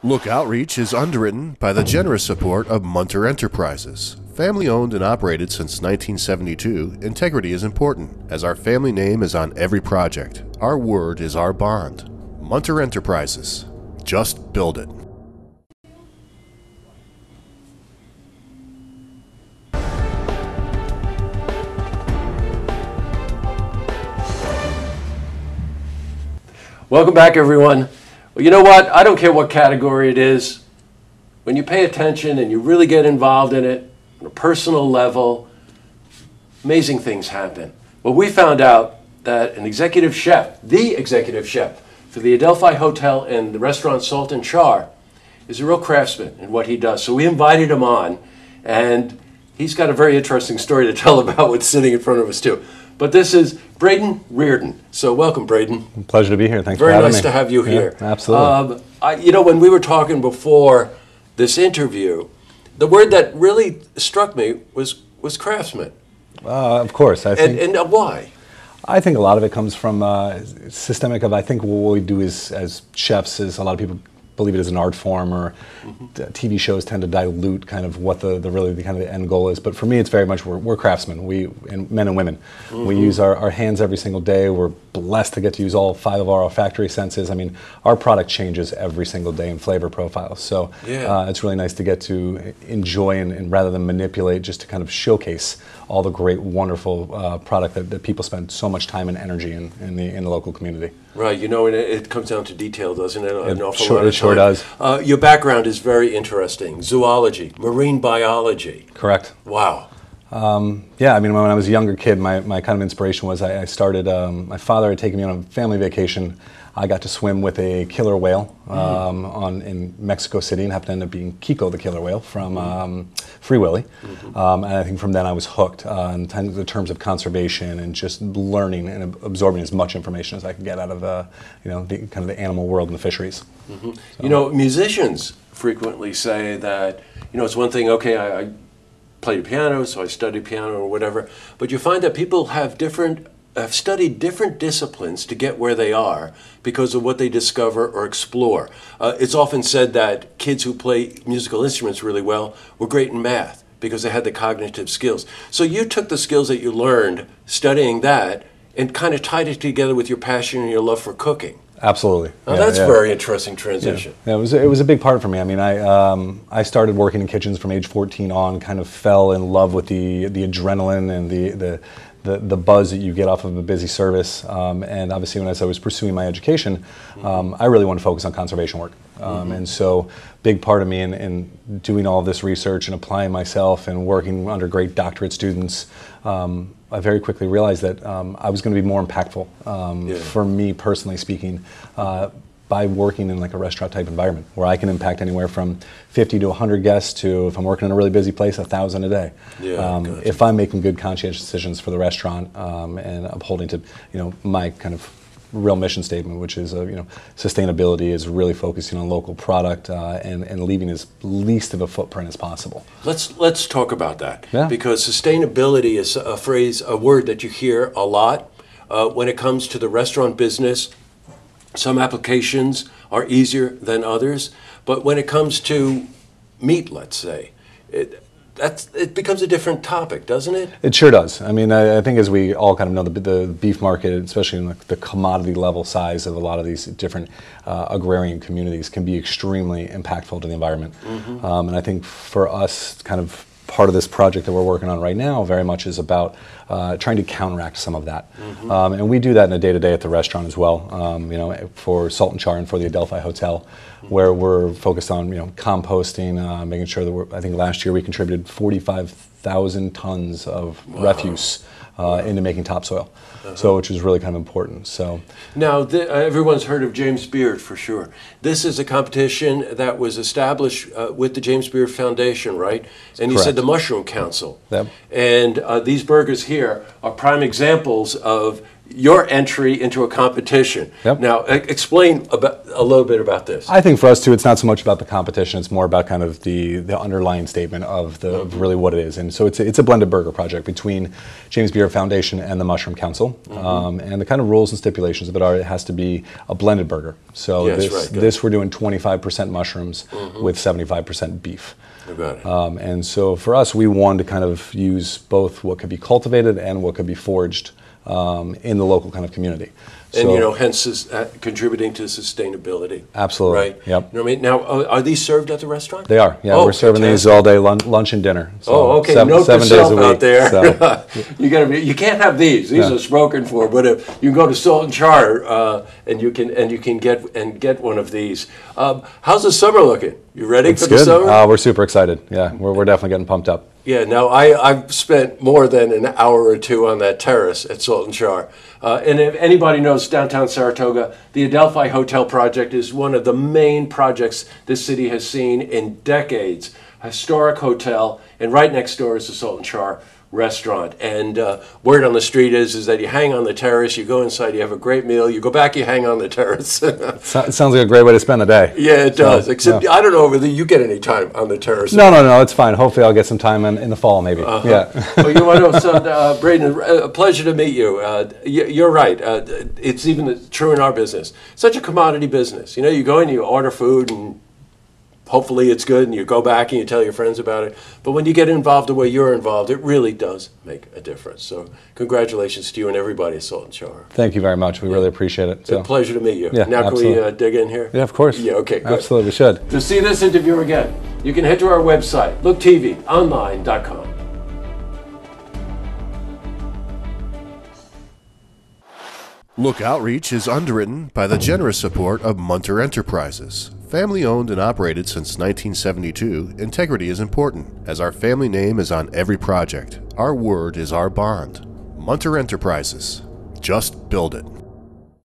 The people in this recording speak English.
Look Outreach is underwritten by the generous support of Munter Enterprises. Family owned and operated since 1972, integrity is important, as our family name is on every project. Our word is our bond. Munter Enterprises. Just build it. Welcome back, everyone. Well, you know what? I don't care what category it is. When you pay attention and you really get involved in it on a personal level, amazing things happen. Well, we found out that an executive chef, the executive chef for the Adelphi Hotel and the restaurant Salt Char, is a real craftsman in what he does. So we invited him on, and he's got a very interesting story to tell about what's sitting in front of us, too. But this is Braden Reardon. So welcome, Braden. Pleasure to be here. Thanks for having me. Very nice to have you here. Yeah, absolutely. You know, when we were talking before this interview, the word that really struck me was craftsman. Of course. I think, and why? I think a lot of it comes from systemic of, I think what we do as chefs is a lot of people believe it as an art form, or TV shows tend to dilute kind of what the kind of the end goal is. But for me, it's very much we're craftsmen, men and women. We use our hands every single day. We're blessed to get to use all 5 of our olfactory senses. I mean, our product changes every single day in flavor profiles. So it's really nice to get to enjoy and rather than manipulate, just to kind of showcase all the great, wonderful product that people spend so much time and energy in the local community. Right, you know, and it comes down to detail, doesn't it? An awful lot of it sure does. Your background is very interesting. Zoology, marine biology. Correct. Wow. Yeah, I mean, when I was a younger kid, my kind of inspiration was I started, my father had taken me on a family vacation. I got to swim with a killer whale in Mexico City, and happened to end up being Kiko the killer whale from Free Willy. And I think from then I was hooked in terms of conservation and just learning and absorbing as much information as I could get out of the kind of the animal world and the fisheries. So. You know, musicians frequently say that, you know, it's one thing, okay, I played piano, so I studied piano or whatever, but you find that people have studied different disciplines to get where they are because of what they discover or explore. It's often said that kids who play musical instruments really well were great in math because they had the cognitive skills. So you took the skills that you learned studying that and kind of tied it together with your passion and your love for cooking. Absolutely. Now that's a very interesting transition. Yeah, it was a big part for me. I mean, I started working in kitchens from age 14 on, kind of fell in love with the adrenaline and the buzz that you get off of a busy service. And obviously as I was pursuing my education, I really wanted to focus on conservation work. And so big part of me in doing all of this research and applying myself and working under great doctorate students, I very quickly realized that I was going to be more impactful for me personally speaking by working in like a restaurant type environment where I can impact anywhere from 50 to 100 guests to, if I'm working in a really busy place, 1,000 a day. Gotcha. If I'm making good conscientious decisions for the restaurant and upholding to my kind of real mission statement, which is sustainability, is really focusing on local product and leaving as least of a footprint as possible. Let's talk about that, because sustainability is a word that you hear a lot when it comes to the restaurant business. Some applications are easier than others, but when it comes to meat, let's say, it becomes a different topic, doesn't it? It sure does. I mean, I think as we all kind of know, the beef market, especially in the commodity level size of a lot of these different agrarian communities, can be extremely impactful to the environment. And I think for us, kind of part of this project that we're working on right now very much is about trying to counteract some of that. And we do that in a day-to-day at the restaurant as well, for Salt Char and for the Adelphi Hotel, where we're focused on composting, making sure that I think last year we contributed 45,000 tons of refuse into making topsoil, so which is really kind of important. So now everyone's heard of James Beard for sure. This is a competition that was established with the James Beard Foundation, right? And you said the Mushroom Council. Yep. And these burgers here are prime examples of your entry into a competition. Yep. Now, explain a little bit about this. I think for us too, it's not so much about the competition; it's more about kind of the underlying statement of of really what it is. And so it's a blended burger project between James Beard Foundation and the Mushroom Council. And the kind of rules and stipulations of it are it has to be a blended burger. So this we're doing 25% mushrooms with 75% beef. And so for us, we wanted to kind of use both what could be cultivated and what could be foraged in the local kind of community. And, you know, hence contributing to sustainability. Absolutely. Right? Yep. You know what I mean? Now, are these served at the restaurant? They are. Yeah, we're serving these all day, lunch and dinner. So okay. Note 7 days a week out there. So. You can't have these. These are spoken for. But if you can go to Salt Char and you can get one of these. How's the summer looking? You ready for the summer? We're super excited. Yeah, we're definitely getting pumped up. Yeah, now I've spent more than an hour or two on that terrace at Salt and Char. And if anybody knows downtown Saratoga, the Adelphi Hotel project is one of the main projects this city has seen in decades. A historic hotel, and right next door is the Salt and Char restaurant. And word on the street is that you hang on the terrace, you go inside, you have a great meal, you go back, you hang on the terrace. It sounds like a great way to spend the day. Yeah, it does. Except I don't know whether you get any time on the terrace. No, it's fine. Hopefully I'll get some time in the fall, maybe. Yeah. Well, you want to know, Braden, a pleasure to meet you. You're right. It's even true in our business. Such a commodity business. You know, you go in, you order food, and hopefully it's good, and you go back and you tell your friends about it. But when you get involved the way you're involved, it really does make a difference. So congratulations to you and everybody at Salt and Char. Thank you very much. We really appreciate it. It's a pleasure to meet you. Yeah, now absolutely. Can we dig in here? Yeah, of course. Yeah, okay, good. Absolutely, we should. To see this interview again, you can head to our website, looktvonline.com. Look Outreach is underwritten by the generous support of Munter Enterprises. Family owned and operated since 1972, integrity is important, as our family name is on every project. Our word is our bond. Munter Enterprises. Just build it.